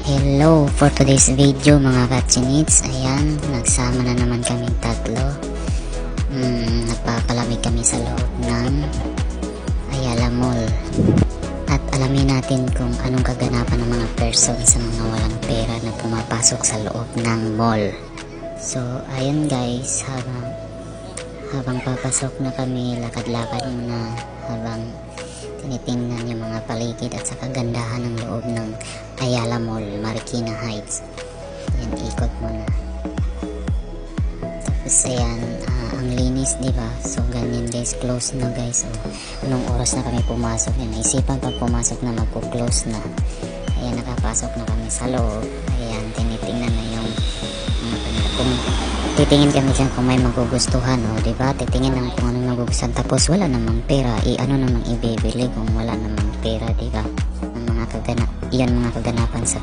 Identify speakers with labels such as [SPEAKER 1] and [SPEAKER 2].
[SPEAKER 1] Hello, for today's video mga katsinits, ayan, nagsama na naman kaming tatlo. Nagpapalamig kami sa loob ng Ayala Mall. At alamin natin kung anong kaganapan ng mga person sa mga walang pera na pumapasok sa loob ng mall. So, ayun guys, habang papasok na kami, lakad-lakad muna habang tinitingnan yung mga paligid at sa kagandahan ng loob ng Ayala Mall, Marikina Heights. Yan, ikot muna. Tapos ayan, ang linis, diba? So ganyan guys, close na guys. So, anong oras na kami pumasok? Yan, naisipan pag pumasok na magpo-close na. Ayan, nakapasok na kami sa loob. Ayan, tinitingnan na yung kung titingin kami dyan kung may magugustuhan, o diba? Titingin lang kung anong magugustuhan. Tapos wala namang pera, ano namang ibibili kung wala namang pera, diba? Ang mga kaganapan sa